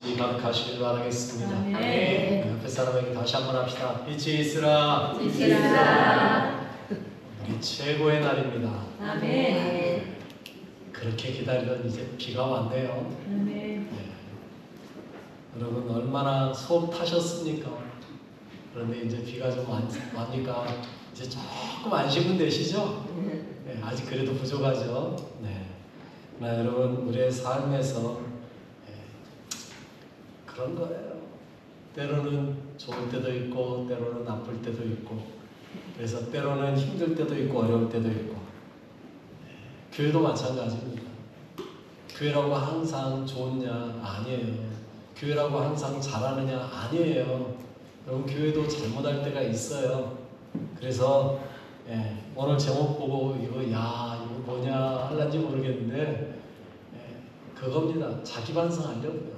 가득하시길 바라겠습니다. 아멘. 옆에 사람에게 다시 한번 합시다. 빛이 있으라. 빛이 있으라. 우리 최고의 날입니다. 아멘. 그렇게 기다리던 이제 비가 왔네요. 아멘. 네. 여러분 얼마나 속 타셨습니까? 그런데 이제 비가 좀 와니까 이제 조금 안심은 되시죠? 네, 아직 그래도 부족하죠. 네. 그러나 여러분 우리의 삶에서 그런 거예요. 때로는 좋을 때도 있고 때로는 나쁠 때도 있고 그래서 때로는 힘들 때도 있고 어려울 때도 있고 교회도 마찬가지입니다. 교회라고 항상 좋으냐? 아니에요. 교회라고 항상 잘하느냐? 아니에요. 여러분 교회도 잘못할 때가 있어요. 그래서 오늘 제목 보고 이거 뭐냐 할란지 모르겠는데 그겁니다. 자기 반성하려고요.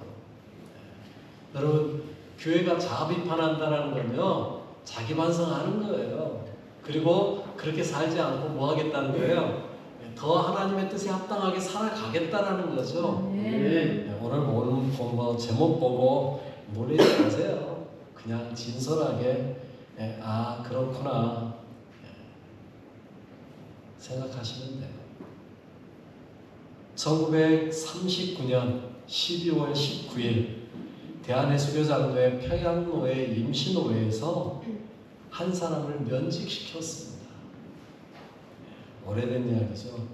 여러분 교회가 자아 비판한다는 건요 자기 반성하는 거예요. 그리고 그렇게 살지 않고 뭐 하겠다는 거예요? 더 하나님의 뜻에 합당하게 살아가겠다라는 거죠. 오늘 뭐 제목 보고 놀라지 마세요. 그냥 진솔하게 그렇구나 생각하시면 돼요. 1939년 12월 19일 대한해수교장로회 평양노회 임시노회에서 한 사람을 면직시켰습니다. 오래된 이야기죠.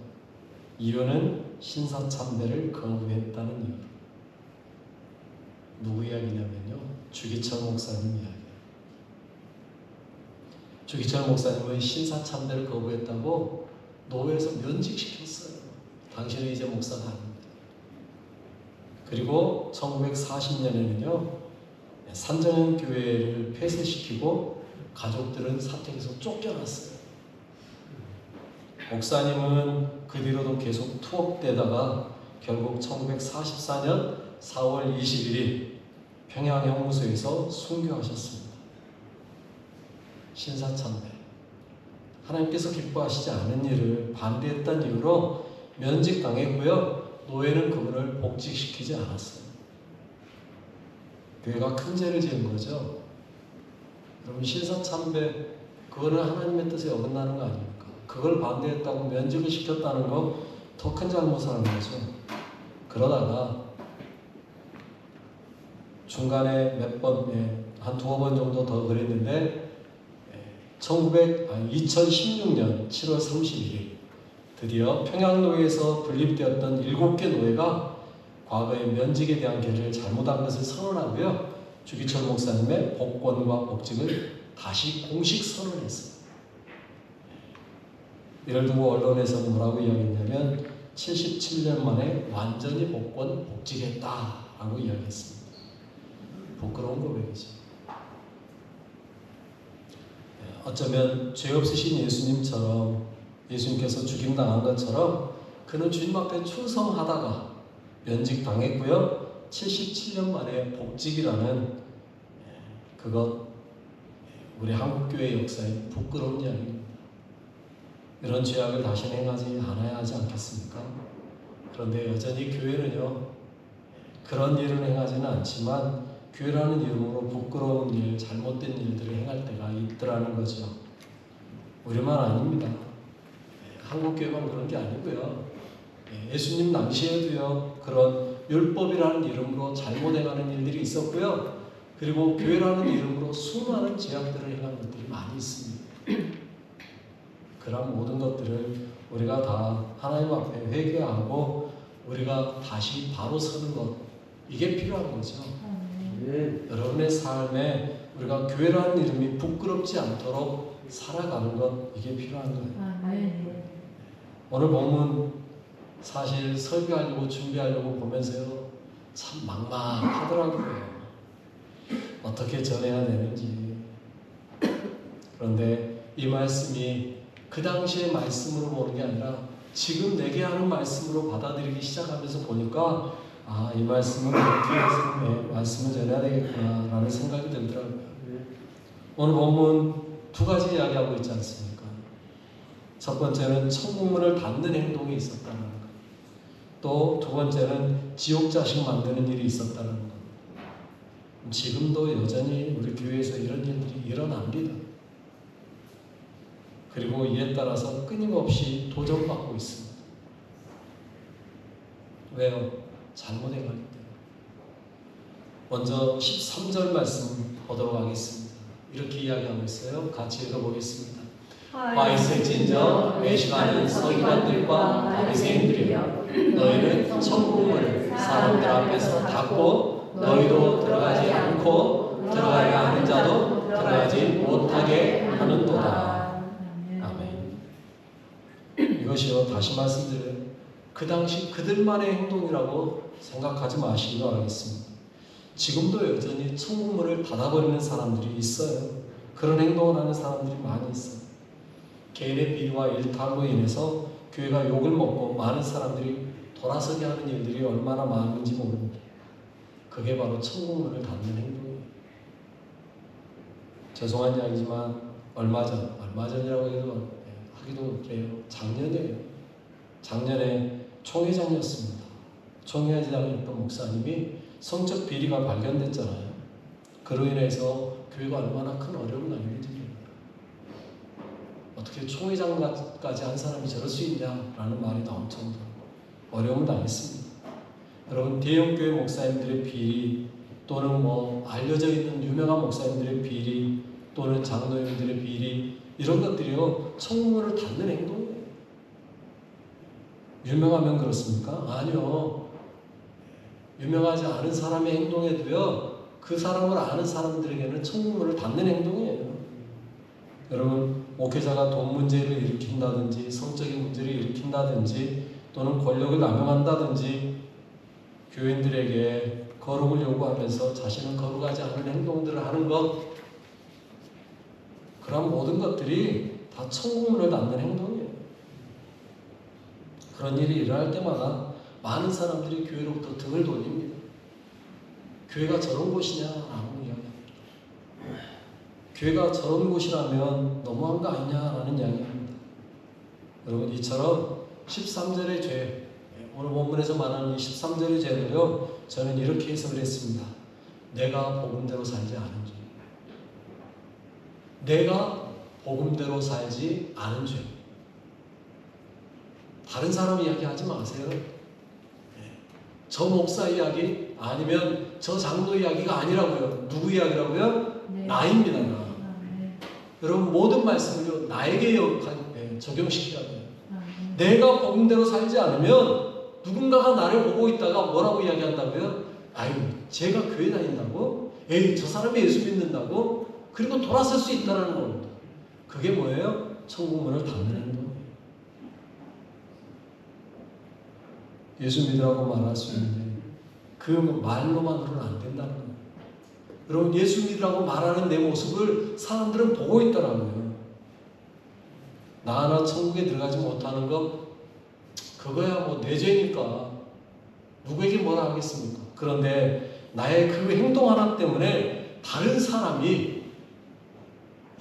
이유는 신사참배를 거부했다는 이유로. 누구 이야기냐면요, 주기철 목사님 이야기예요. 주기철 목사님은 신사참배를 거부했다고 노회에서 면직시켰어요. 당신은 이제 목사가 아닙니다. 그리고 1940년에는요 산정현 교회를 폐쇄시키고 가족들은 사택에서 쫓겨났어요. 목사님은 그 뒤로도 계속 투옥되다가 결국 1944년 4월 21일 평양형무소에서 순교하셨습니다. 신사참배, 하나님께서 기뻐하시지 않은 일을 반대했다는 이유로 면직당했고요. 노예는 그분을 복직시키지 않았어요. 교회가 큰 죄를 지은 거죠. 여러분 신사참배 그거는 하나님의 뜻에 어긋나는 거 아닙니까? 그걸 반대했다고 면직을 시켰다는 거 더 큰 잘못을 한 거죠. 그러다가 중간에 몇 번, 한 두어 번 정도 더 그랬는데 2016년 7월 31일 드디어 평양노회에서 분립되었던 7개 노회가 과거의 면직에 대한 결의를 잘못한 것을 선언하고요. 주기철 목사님의 복권과 복직을 다시 공식 선언했어요. 이를 두고 언론에서는 뭐라고 이야기했냐면 77년 만에 완전히 복권 복직했다라고 이야기했습니다. 부끄러운 고백이죠. 어쩌면 죄 없으신 예수님처럼 예수님께서 죽임당한 것처럼 그는 주님 앞에 충성하다가 면직당했고요. 77년 만에 복직이라는 그것 우리 한국교회 역사의 부끄러운 이야기입니다. 이런 죄악을 다시는 행하지 않아야 하지 않겠습니까? 그런데 여전히 교회는요 그런 일을 행하지는 않지만 교회라는 이름으로 부끄러운 일, 잘못된 일들을 행할 때가 있더라는 거죠. 우리만 아닙니다. 한국교회만 그런 게 아니고요. 예수님 당시에도요 그런 율법이라는 이름으로 잘못 행하는 일들이 있었고요. 그리고 교회라는 이름으로 수많은 죄악들을 행한 것들이 많이 있습니다. 그런 모든 것들을 우리가 다 하나님 앞에 회개하고 우리가 다시 바로 서는 것, 이게 필요한 거죠. 여러분의 삶에 우리가 교회라는 이름이 부끄럽지 않도록 살아가는 것, 이게 필요한 거예요. 오늘 본문 사실 설교하려고 준비하려고 보면서요 참 막막하더라고요. 어떻게 전해야 되는지. 그런데 이 말씀이 그 당시의 말씀으로 보는 게 아니라 지금 내게 하는 말씀으로 받아들이기 시작하면서 보니까 이 말씀은 그렇게 해서 말씀을 전해야 되겠구나 라는 생각이 들더라고요. 오늘 본문 두 가지 이야기하고 있지 않습니까? 첫 번째는 천국문을 닫는 행동이 있었다는 것. 또 두 번째는 지옥 자식 만드는 일이 있었다는 것. 지금도 여전히 우리 교회에서 이런 일들이 일어납니다. 그리고 이에 따라서 끊임없이 도전받고 있습니다. 왜요? 잘못 행하기 때문에. 먼저 13절 말씀 보도록 하겠습니다. 이렇게 이야기하고 있어요. 같이 읽어보겠습니다. 와이스진저 외식하는 서기관들과 바리새인들이여, 너희는 천국문을 사람들 앞에서 닫고 너희도 들어가지 않고 들어가야 하는 자도 들어가지 못하게 하는도다. 아멘. 이것이요, 다시 말씀드려요, 그 당시 그들만의 행동이라고 생각하지 마시기 바라겠습니다. 지금도 여전히 천국문을 닫아버리는 사람들이 있어요. 그런 행동을 하는 사람들이 많이 있어요. 개인의 비리와 일탈로 인해서 교회가 욕을 먹고 많은 사람들이 돌아서게 하는 일들이 얼마나 많은지 모릅니다. 그게 바로 천국문을 닫는 행동이에요. 죄송한 이야기지만 얼마 전이라고 해도 하기도 그래요. 작년이에요. 작년에 총회장이었습니다. 총회장이었던 목사님이 성적 비리가 발견됐잖아요. 그로 인해서 교회가 얼마나 큰 어려움을 당했는지 몰라요. 어떻게 총회장까지 한 사람이 저럴 수 있냐라는 말이 나올 정도로 어려움을 당했습니다. 여러분, 대형교회 목사님들의 비리, 또는 알려져 있는 유명한 목사님들의 비리, 또는 장로님들의 비리, 이런 것들이요, 천국문을 닫는 행동이에요. 유명하면 그렇습니까? 아니요. 유명하지 않은 사람의 행동에도요, 그 사람을 아는 사람들에게는 천국문을 닫는 행동이에요. 여러분, 목회자가 돈 문제를 일으킨다든지 성적인 문제를 일으킨다든지 또는 권력을 남용한다든지 교인들에게 거룩을 요구하면서 자신은 거룩하지 않은 행동들을 하는 것, 그런 모든 것들이 다 천국문을 닫는 행동이에요. 그런 일이 일어날 때마다 많은 사람들이 교회로부터 등을 돌립니다. 교회가 저런 곳이냐라고 이야기합니다. 교회가 저런 곳이라면 너무한 거 아니냐라는 이야기입니다. 여러분, 이처럼 13절의 죄, 오늘 본문에서 말하는 이 13절의 죄를요, 저는 이렇게 해석을 했습니다. 내가 복음대로 살지 않은 죄. 내가 복음대로 살지 않은 죄. 다른 사람 이야기 하지 마세요. 저 목사 이야기 아니면 저 장로 이야기가 아니라고요. 누구 이야기라고요? 네. 나입니다. 나. 네. 여러분, 모든 말씀을요, 나에게 적용시켜야 돼요. 내가 복음대로 살지 않으면 누군가가 나를 보고 있다가 뭐라고 이야기한다고요? 아유, 제가 교회 다닌다고? 에이, 저 사람이 예수 믿는다고? 그리고 돌아설 수 있다는 겁니다. 그게 뭐예요? 천국문을 닫는 행동이에요. 예수 믿으라고 말할 수 있는데 그 말로만으로는 안 된다는 거예요. 여러분, 예수 믿으라고 말하는 내 모습을 사람들은 보고 있더라고요. 나 하나 천국에 들어가지 못하는 것, 그거야 내 죄니까 누구에게 뭐라 하겠습니까? 그런데 나의 그 행동 하나 때문에 다른 사람이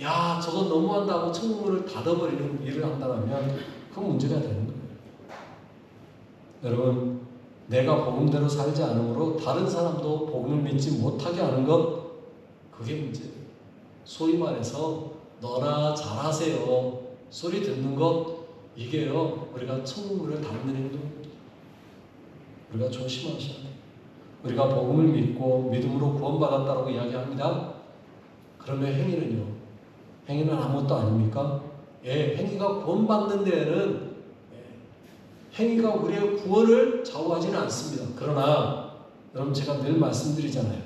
야, 저건 너무한다고 천국문을 닫아버리는 일을 한다면 그건 문제가 되는 거예요. 여러분, 내가 복음대로 살지 않으므로 다른 사람도 복음을 믿지 못하게 하는 것, 그게 문제예요. 소위 말해서 너나 잘하세요 소리 듣는 것, 이게요, 우리가 천국문을 닫는 행동입니다. 우리가 조심하셔야 돼요. 우리가 복음을 믿고 믿음으로 구원받았다고 이야기합니다. 그러면 행위는요? 행위는 아무것도 아닙니까? 예, 행위가 구원받는 데에는 행위가 우리의 구원을 좌우하지는 않습니다. 그러나 여러분, 제가 늘 말씀드리잖아요.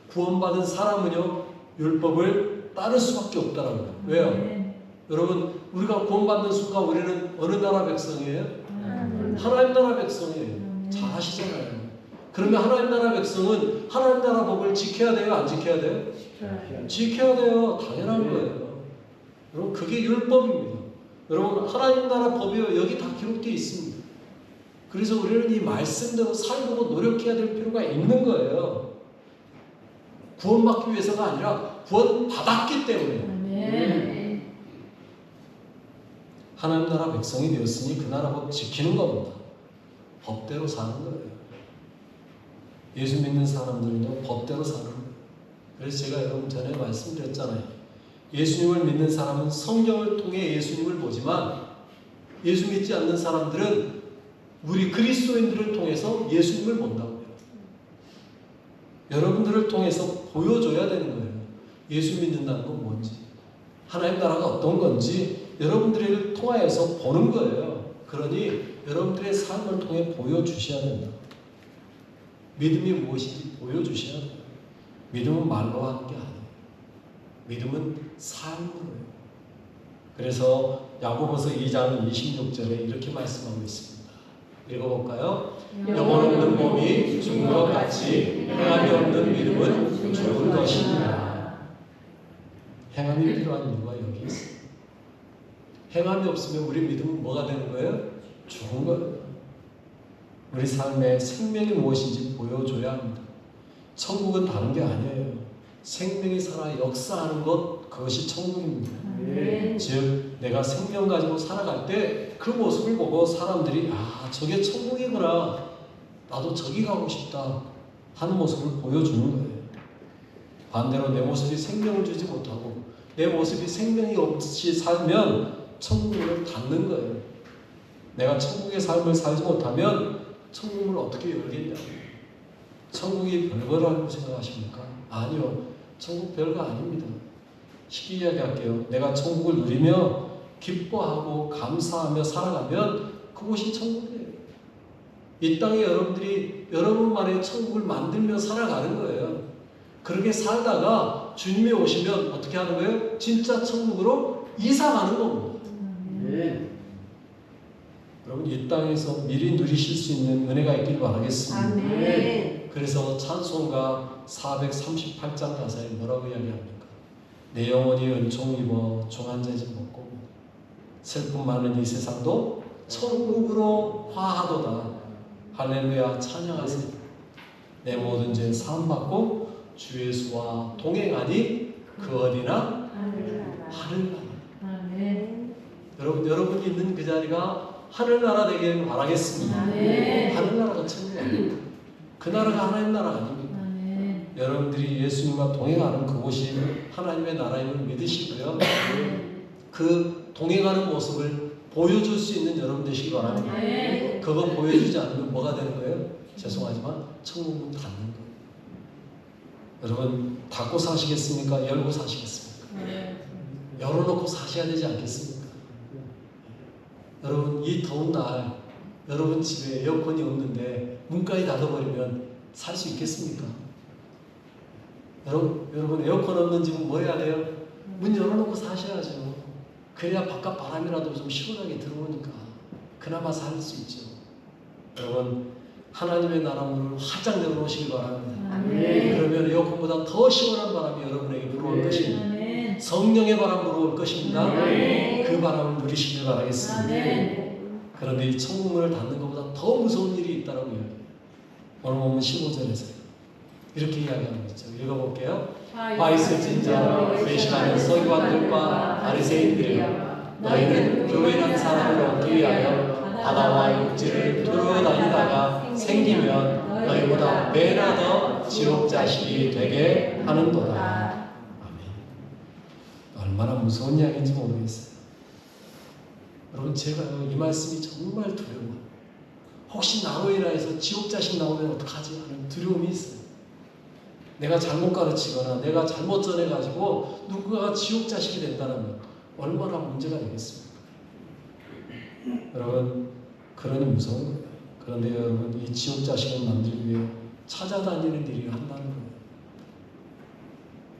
구원받은 사람은요, 율법을 따를 수밖에 없다라고요. 왜요? 네. 여러분, 우리가 구원받는 순간 우리는 어느 나라 백성이에요? 하나님 나라 백성이에요. 잘 아시잖아요. 그러면 하나님 나라 백성은 하나님 나라 법을 지켜야 돼요? 안 지켜야 돼요? 지켜야 돼요. 당연한 거예요. 여러분, 그게 율법입니다. 여러분, 하나님 나라 법이 여기 다 기록되어 있습니다. 그래서 우리는 이 말씀대로 살고 노력해야 될 필요가 있는 거예요. 구원받기 위해서가 아니라 구원받았기 때문에. 하나님 나라 백성이 되었으니 그 나라 법 지키는 겁니다. 법대로 사는 거예요. 예수 믿는 사람들은요, 법대로 사는 거예요. 그래서 제가 여러분 전에 말씀드렸잖아요. 예수님을 믿는 사람은 성경을 통해 예수님을 보지만 예수 믿지 않는 사람들은 우리 그리스도인들을 통해서 예수님을 본다고요. 여러분들을 통해서 보여줘야 되는 거예요. 예수 믿는다는 건 뭔지, 하나님 나라가 어떤 건지 여러분들을 통하여서 보는 거예요. 그러니 여러분들의 삶을 통해 보여주셔야 된다. 믿음이 무엇인지 보여주셔야 돼요. 믿음은 말로 하는 게 아니에요. 믿음은 삶으로요. 그래서 야고보서 2장 26절에 이렇게 말씀하고 있습니다. 읽어볼까요? 영혼 없는 몸이 죽은 것 같이 행함이 없는 믿음은 죽은 것입니다. 행함이 필요한 이유가 여기 있어요. 행함이 없으면 우리 믿음은 뭐가 되는 거예요? 죽은 거예요. 우리 삶의 생명이 무엇인지 보여줘야 합니다. 천국은 다른 게 아니에요. 생명이 살아 역사하는 것, 그것이 천국입니다. 즉 내가 생명 가지고 살아갈 때 그 모습을 보고 사람들이 아 저게 천국이구나, 나도 저기 가고 싶다 하는 모습을 보여주는 거예요. 반대로 내 모습이 생명을 주지 못하고 내 모습이 생명이 없이 살면 천국을 닫는 거예요. 내가 천국의 삶을 살지 못하면 천국을 어떻게 열겠냐고. 천국이 별거라고 생각하십니까? 아니요. 천국 별거 아닙니다. 쉽게 이야기할게요. 내가 천국을 누리며 기뻐하고 감사하며 살아가면 그곳이 천국이에요. 이 땅에 여러분들이 여러분만의 천국을 만들며 살아가는 거예요. 그렇게 살다가 주님이 오시면 어떻게 하는 거예요? 진짜 천국으로 이사가는 겁니다. 여러분 이 땅에서 미리 누리실 수 있는 은혜가 있길 바라겠습니다. 아멘. 그래서 찬송가 438장 가사에 뭐라고 이야기합니까? 내 영혼이 은총 입어 종한제집 먹고 슬픔 많은 이 세상도 천국으로 화하도다. 할렐루야 찬양하세요. 내 모든 죄 사함받고 주 예수와 동행하니 그 어디나 하늘나라. 아멘. 여러분이 있는 그 자리가 하늘나라 되기를 바라겠습니다. 아멘. 하늘나라가 천국 아닙니다. 그 나라가 하나님 나라 아닙니다. 아멘. 여러분들이 예수님과 동행하는 그곳이 하나님의 나라임을 믿으시고요. 그 동행하는 모습을 보여줄 수 있는 여러분 되시기 바랍니다. 아멘. 그거 보여주지 않으면 뭐가 되는 거예요? 죄송하지만 천국은 닫는 거예요. 여러분 닫고 사시겠습니까? 열고 사시겠습니까? 열어놓고 사셔야 되지 않겠습니까? 여러분 이 더운 날 여러분 집에 에어컨이 없는데 문까지 닫아버리면 살 수 있겠습니까? 여러분 에어컨 없는 집은 뭐 해야 돼요? 문 열어놓고 사셔야죠. 그래야 바깥 바람이라도 좀 시원하게 들어오니까 그나마 살 수 있죠. 여러분 하나님의 나라 문을 활짝 열어놓으시기 바랍니다. 아멘. 그러면 에어컨보다 더 시원한 바람이 여러분에게 불어올 것입니다. 아멘. 성령의 바람 불어올 것입니다. 아멘. 그 바람을 누리시길 바라겠습니다. 아멘. 그런데 이 천국문을 닫는 것보다 더 무서운 일이 있다고 이야기해요. 오늘 보면 15절에서 이렇게 이야기하는 거죠. 읽어볼게요. 화 있을진 자 외식하는 서기관들과 바리새인들이여, 너희는 교회라는 사람을 얻기 위하여 바다와 육지를 두루 다니다가 생기면 너희보다 매나 더 지옥 자식이 되게 하는도다. 아멘. 얼마나 무서운 이야기인지 모르겠어요. 여러분 제가 이 말씀이 정말 두려워요. 혹시 나로 인하여서 지옥 자식 나오면 어떡하지 하는 두려움이 있어요. 내가 잘못 가르치거나 내가 잘못 전해가지고 누군가가 지옥 자식이 된다면 얼마나 문제가 되겠습니까? 여러분 그러니 무서운 거예요. 그런데 여러분 이 지옥 자식을 만들기 위해 찾아다니는 일이 한다는 거예요.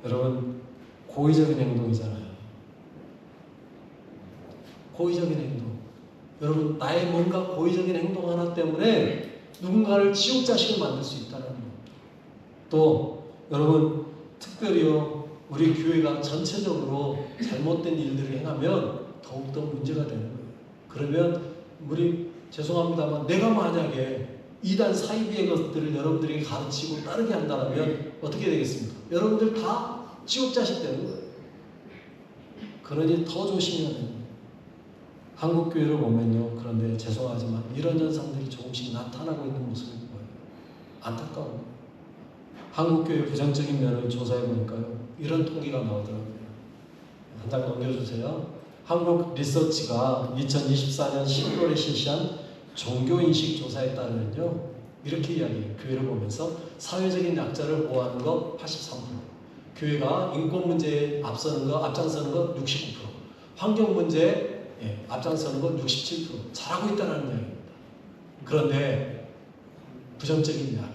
여러분 고의적인 행동이잖아요. 고의적인 행동. 여러분 나의 뭔가 고의적인 행동 하나 때문에 누군가를 지옥 자식을 만들 수 있다는 거예요. 또 여러분 특별히요 우리 교회가 전체적으로 잘못된 일들을 행하면 더욱더 문제가 되는 거예요. 그러면 우리 죄송합니다만 내가 만약에 이단 사이비의 것들을 여러분들에게 가르치고 따르게 한다면 어떻게 되겠습니까? 여러분들 다 지옥 자식 되는 거예요. 그러니 더 조심해야 됩니다. 한국 교회를 보면요, 그런데 죄송하지만 이런 현상들이 조금씩 나타나고 있는 모습이 보여요. 안타까운 거예요. 한국교회 부정적인 면을 조사해 보니까요. 이런 통계가 나오더라고요. 한 장 넘겨주세요. 한국 리서치가 2024년 11월에 실시한 종교인식 조사에 따르면요. 이렇게 이야기해요. 교회를 보면서 사회적인 약자를 보호하는 것 83%, 교회가 인권 문제에 앞서는 것, 앞장서는 것 69%, 환경 문제에 앞장서는 것 67%, 잘하고 있다는 이야기입니다. 그런데 부정적인 이야기,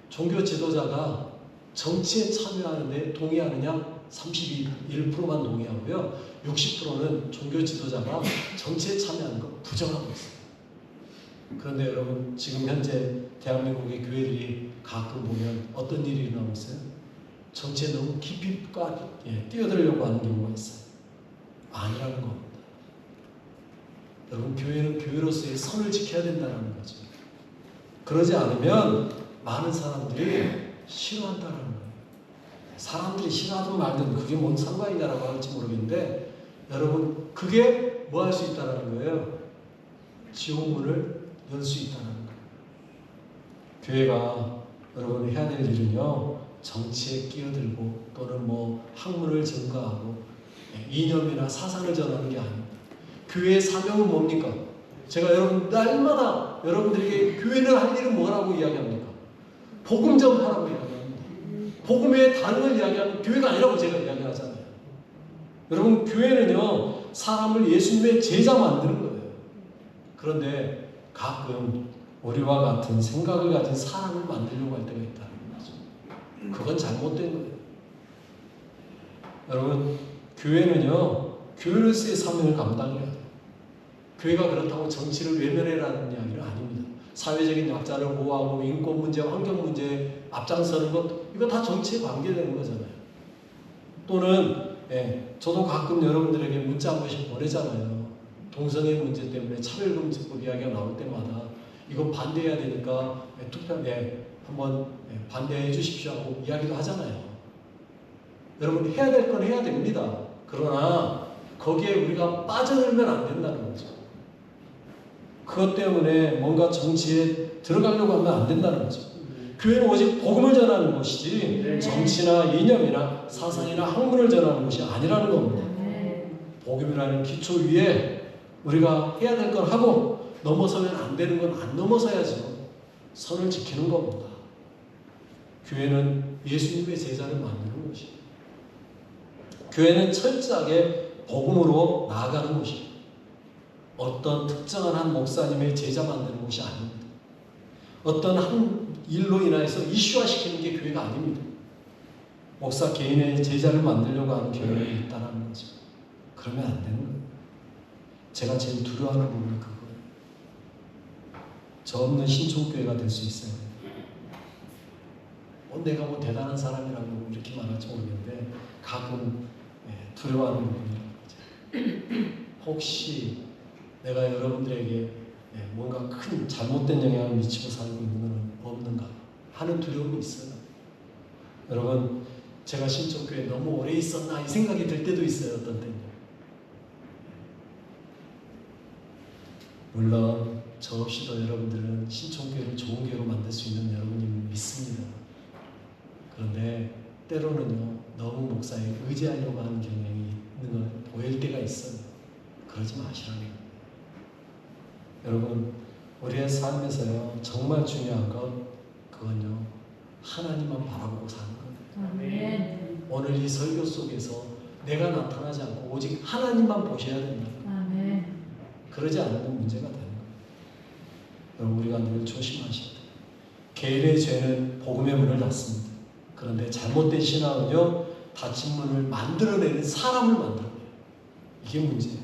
종교 지도자가 정치에 참여하는데 동의하느냐? 31%만 동의하고요. 60%는 종교 지도자가 정치에 참여하는 거 부정하고 있어요. 그런데 여러분, 지금 현재 대한민국의 교회들이 가끔 보면 어떤 일이 일어나고 있어요? 정치에 너무 깊이 뛰어들려고 하는 경우가 있어요. 아니라는 겁니다. 여러분, 교회는 교회로서의 선을 지켜야 된다는 거죠. 그러지 않으면 많은 사람들이 싫어한다는 거예요. 사람들이 싫어하든 말든 그게 뭔 상관이냐라고 할지 모르겠는데, 여러분, 그게 뭐 할 수 있다는 거예요? 지옥문을 열 수 있다는 거예요. 교회가 여러분 해야 될 일은요, 정치에 끼어들고 또는 뭐 학문을 증거하고 이념이나 사상을 전하는 게 아닙니다. 교회의 사명은 뭡니까? 제가 여러분 날마다 여러분들에게 교회는 할 일은 뭐라고 이야기합니까? 복음 전파라고 이야기합니다. 복음의 다른 걸 이야기하면 교회가 아니라고 제가 이야기하잖아요. 여러분, 교회는요, 사람을 예수님의 제자 만드는 거예요. 그런데 가끔 우리와 같은 생각을 가진 사람을 만들려고 할 때가 있다는 거죠. 그건 잘못된 거예요. 여러분, 교회는요, 교회로서의 사명을 감당해야 돼요. 교회가 그렇다고 정치를 외면해라는 이야기는 아닙니다. 사회적인 약자를 보호하고 인권 문제, 환경 문제에 앞장서는 것, 이거 다 정치에 관계되는 거잖아요. 또는 저도 가끔 여러분들에게 문자 한 번씩 보내잖아요. 동성애 문제 때문에 차별금지법 이야기가 나올 때마다 이거 반대해야 되니까 투표에 한번 반대해 주십시오 하고 이야기도 하잖아요. 여러분, 해야 될 건 해야 됩니다. 그러나 거기에 우리가 빠져들면 안 된다는 거죠. 그것 때문에 뭔가 정치에 들어가려고 하면 안 된다는 거죠. 교회는 오직 복음을 전하는 곳이지 정치나 이념이나 사상이나 학문을 전하는 곳이 아니라는 겁니다. 복음이라는 기초 위에 우리가 해야 될 걸 하고 넘어서면 안 되는 건 안 넘어서야죠. 선을 지키는 겁니다. 교회는 예수님의 제자를 만드는 곳이에요. 교회는 철저하게 복음으로 나아가는 곳이에요. 어떤 특정한 한 목사님의 제자 만드는 곳이 아닙니다. 어떤 한 일로 인해서 이슈화시키는 게 교회가 아닙니다. 목사 개인의 제자를 만들려고 하는 교회가 있다는 거죠. 그러면 안 되는 거예요. 제가 제일 두려워하는 부분이 그거예요. 저 없는 신촌교회가 될 수 있어요. 내가 뭐 대단한 사람이라고 이렇게 말할지 모르겠는데 가끔 두려워하는 부분이라는 거죠. 혹시 내가 여러분들에게 뭔가 큰 잘못된 영향을 미치고 살고 있는 건 없는가 하는 두려움이 있어요. 여러분, 제가 신촌교회에 너무 오래 있었나 이 생각이 들 때도 있어요. 어떤 때는. 물론 저 없이도 여러분들은 신촌교회를 좋은 교회로 만들 수 있는 여러분이 믿습니다. 그런데 때로는요, 너무 목사에 의지하려고 하는 경향이 있는 걸 보일 때가 있어요. 그러지 마시라는 거예요. 여러분, 우리의 삶에서요, 정말 중요한 건 그건요, 하나님만 바라보고 사는 거예요. 오늘 이 설교 속에서 내가 나타나지 않고 오직 하나님만 보셔야 된다. 그러지 않으면 문제가 되는 거예요. 여러분, 우리가 늘 조심하셔야 돼요. 개인의 죄는 복음의 문을 닫습니다. 그런데 잘못된 신앙은요, 닫힌 문을 만들어내는 사람을 만들어내요. 이게 문제예요.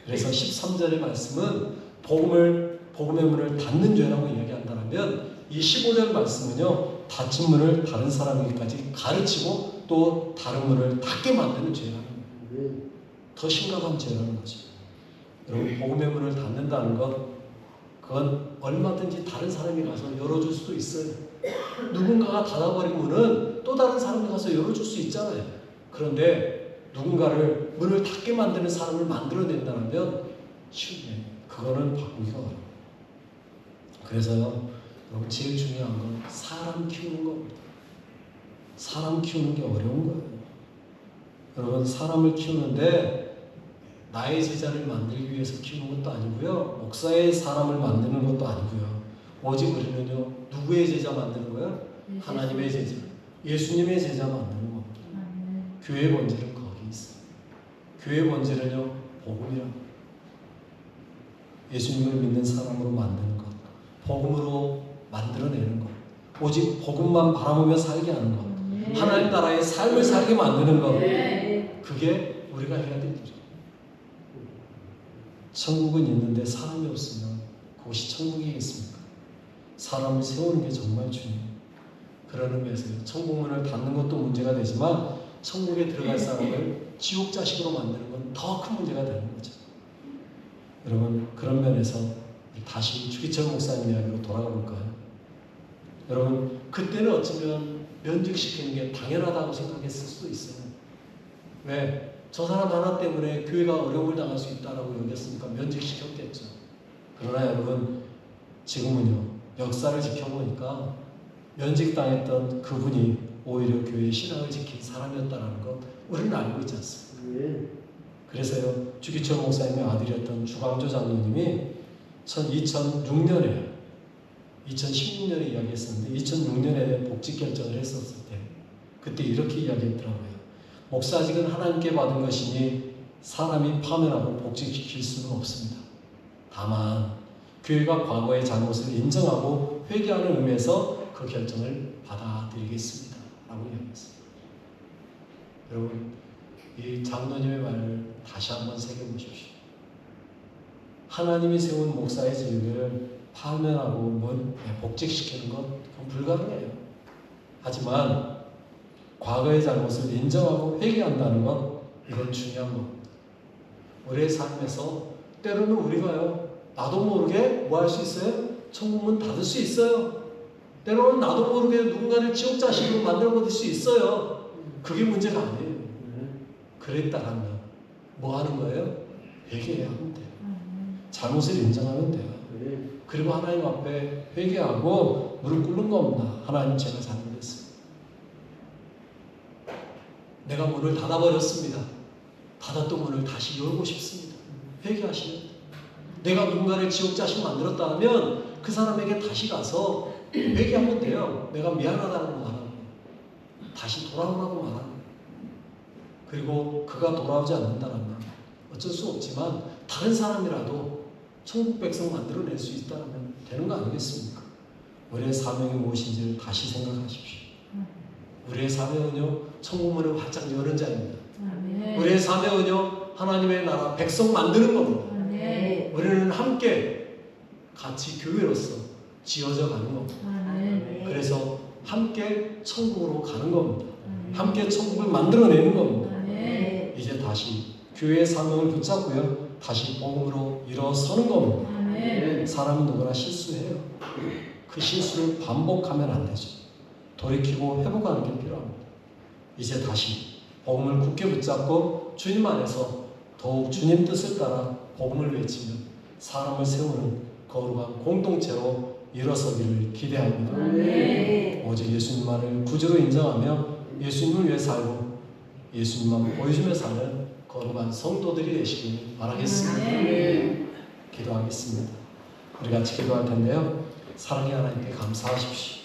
그래서 13절의 말씀은 복음의 문을 닫는 죄라고 이야기한다면 이 15절 말씀은요, 닫힌 문을 다른 사람에게까지 가르치고 또 다른 문을 닫게 만드는 죄라는 거예요. 더 심각한 죄라는 거죠. 여러분, 복음의 문을 닫는다는 건 그건 얼마든지 다른 사람이 가서 열어줄 수도 있어요. 누군가가 닫아버린 문은 또 다른 사람이 가서 열어줄 수 있잖아요. 그런데 누군가를 문을 닫게 만드는 사람을 만들어낸다면 쉽게 그거는 바꾸기가 어려워요. 그래서요, 여러분, 제일 중요한 건 사람 키우는 겁니다. 사람 키우는 게 어려운 거예요. 여러분, 사람을 키우는데 나의 제자를 만들기 위해서 키우는 것도 아니고요. 목사의 사람을 만드는 것도 아니고요. 오직 우리는요, 누구의 제자 만드는 거예요? 하나님의 제자, 예수님의 제자 만드는 겁니다. 교회의 본질은 거기 있어요. 교회의 본질은요, 복음이라고. 예수님을 믿는 사람으로 만드는 것, 복음으로 만들어내는 것, 오직 복음만 바라보며 살게 하는 것, 하나님 나라의 삶을 살게 만드는 것, 그게 우리가 해야 될 일이죠. 천국은 있는데 사람이 없으면 그것이 천국이겠습니까? 사람을 세우는 게 정말 중요해요. 그런 의미에서요, 천국문을 닫는 것도 문제가 되지만 천국에 들어갈 사람을 지옥 자식으로 만드는 건 더 큰 문제가 되는 거죠. 여러분, 그런 면에서 다시 주기철 목사님 이야기로 돌아가 볼까요? 여러분, 그때는 어쩌면 면직시키는 게 당연하다고 생각했을 수도 있어요. 왜? 저 사람 하나 때문에 교회가 어려움을 당할 수 있다고 여겼으니까 면직시켰겠죠. 그러나 여러분, 지금은요, 역사를 지켜보니까 면직당했던 그분이 오히려 교회의 신앙을 지킨 사람이었다는 것 우리는 알고 있지 않습니까? 그래서요, 주기철 목사님의 아들이었던 주광조 장로님이 2006년에 2016년에 이야기했었는데 2006년에 복직 결정을 했었을 때 그때 이렇게 이야기했더라고요. 목사직은 하나님께 받은 것이니 사람이 파면하고 복직시킬 수는 없습니다. 다만 교회가 과거의 잘못을 인정하고 회개하는 의미에서 그 결정을 받아들이겠습니다. 라고 이야기했습니다. 여러분, 이 장로님의 말을 다시 한번 새겨보십시오. 하나님이 세운 목사의 직을 파면하고 복직시키는 것, 그건 불가능해요. 하지만 과거의 잘못을 인정하고 회개한다는 것, 이건 중요한 겁니다. 우리의 삶에서 때로는 우리가요, 나도 모르게 뭐 할 수 있어요? 천국문 닫을 수 있어요. 때로는 나도 모르게 누군가를 지옥 자식으로 만들어버릴 수 있어요. 그게 문제가 아니에요. 그랬다라면 뭐 하는 거예요? 회개해야 하면 돼요. 잘못을 인정하면 돼요. 그리고 하나님 앞에 회개하고 무릎 꿇는 겁니다. 하나님, 제가 잘못했습니다. 내가 문을 닫아버렸습니다. 닫았던 문을 다시 열고 싶습니다. 회개하시면 돼요. 내가 누군가를 지옥 자식 만들었다면 그 사람에게 다시 가서 회개하면 돼요. 내가 미안하다고 말하는 거예요. 다시 돌아오라고 말하는 거예요. 그리고 그가 돌아오지 않는다면 어쩔 수 없지만 다른 사람이라도 천국 백성 만들어낼 수 있다면 되는 거 아니겠습니까? 우리의 사명이 무엇인지를 다시 생각하십시오. 우리의 사명은요, 천국문을 활짝 여는 자입니다. 우리의 사명은요, 하나님의 나라 백성 만드는 겁니다. 우리는 함께 같이 교회로서 지어져 가는 겁니다. 그래서 함께 천국으로 가는 겁니다. 함께 천국을 만들어내는 겁니다. 이제 다시 교회의 사명을 붙잡고요, 다시 복음으로 일어서는 겁니다. 사람은 누구나 실수해요. 그 실수를 반복하면 안 되죠. 돌이키고 회복하는 게 필요합니다. 이제 다시 복음을 굳게 붙잡고 주님 안에서 더욱 주님 뜻을 따라 복음을 외치며 사람을 세우는 거룩한 공동체로 일어서기를 기대합니다. 오직 예수님만을 구주로 인정하며 예수님을 위해 살고 예수님만 보여주며 사는 거룩한 성도들이 되시길 바라겠습니다. 기도하겠습니다. 우리 같이 기도할 텐데요, 사랑의 하나님께 감사하십시오.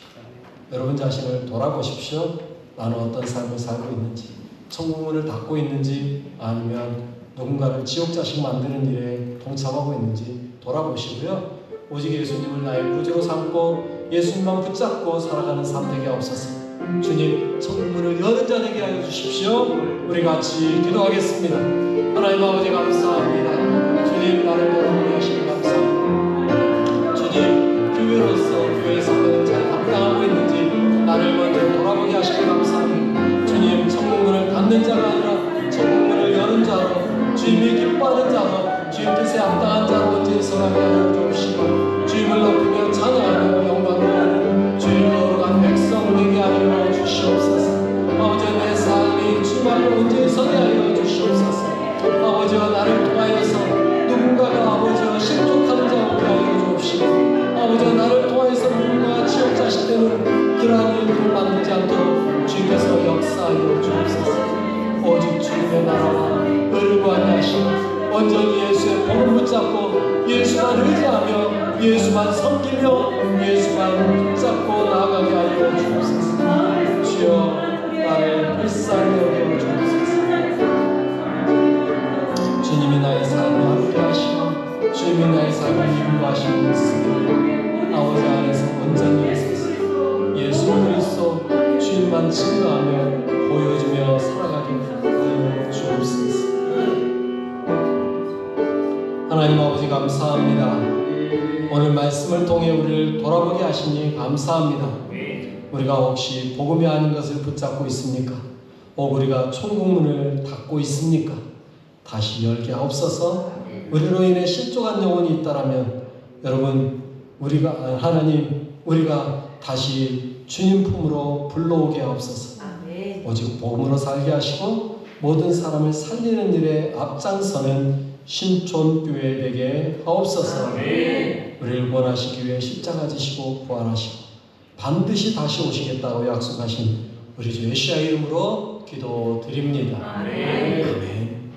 여러분 자신을 돌아보십시오. 나는 어떤 삶을 살고 있는지, 천국문을 닫고 있는지, 아니면 누군가를 지옥 자식 만드는 일에 동참하고 있는지 돌아보시고요, 오직 예수님을 나의 구주로 삼고 예수님만 붙잡고 살아가는 삶 되게 하옵소서. 주님, 천국문을 여는 자 되게 하여 주십시오. 우리 같이 기도하겠습니다. 하나님 아버지, 감사합니다. 주님, 나를 돌아보게 하시니 감사합니다. 주님, 교회로서 교회 사명을 잘 감당하고 있는지 나를 먼저 돌아보게 하시니 감사합니다. 주님, 천국문을 닫는 자가 아니라 천국문을 여는 자로, 주님이 기뻐하는 자로, 주님 뜻에 합당한 자로 먼저 서가게 하여 주옵시고, 주님을 높이며 찬양하며 영광을 주의 거룩한 백성을 되게 하여 주시옵소서. 아버지, 내 삶이 주님을 온전히 서게 하여 주시옵소서. 아버지와 나를 통하여서 누군가가 아버지와 실족하는 자 없게 하여 주옵시고, 아버지와 나를 통하여서 누군가가 지옥 자식 되는 그러한 일을 만들지 않도록 주님께서 역사하여 주옵소서. 오직 주님의 나라와 의를 구하시고 온전히 예수의 복을 붙잡고 예수만 의지하며 예수만 섬기며 예수만 붙잡고 나아가게 하여 주옵소서. 주여 나를 불쌍히 여겨 주옵소서. 주님이 나의 삶을 함께 하시고 주님이 나의 삶을 인도하시고 있으니 아버지 안에서 온전히 있어서 예수 그리스도 주님만 증거하며 보여주며 살아가게 하여 주옵소서. 하나님 아버지 감사합니다. 오늘 말씀을 통해 우리를 돌아보게 하시니 감사합니다. 우리가 혹시 복음이 아닌 것을 붙잡고 있습니까? 우리가 천국문을 닫고 있습니까? 다시 열게 하옵소서. 우리로 인해 실족한 영혼이 있다라면 여러분 우리가 하나님 우리가 다시 주님 품으로 불러오게 하옵소서. 오직 복음으로 살게 하시고 모든 사람을 살리는 일에 앞장서는 신촌교회 되게 하옵소서. 우리를 구원하시기 위해 십자가 지시고 부활하시고 반드시 다시 오시겠다고 약속하신 우리 주 예수의 이름으로 기도드립니다. 아멘.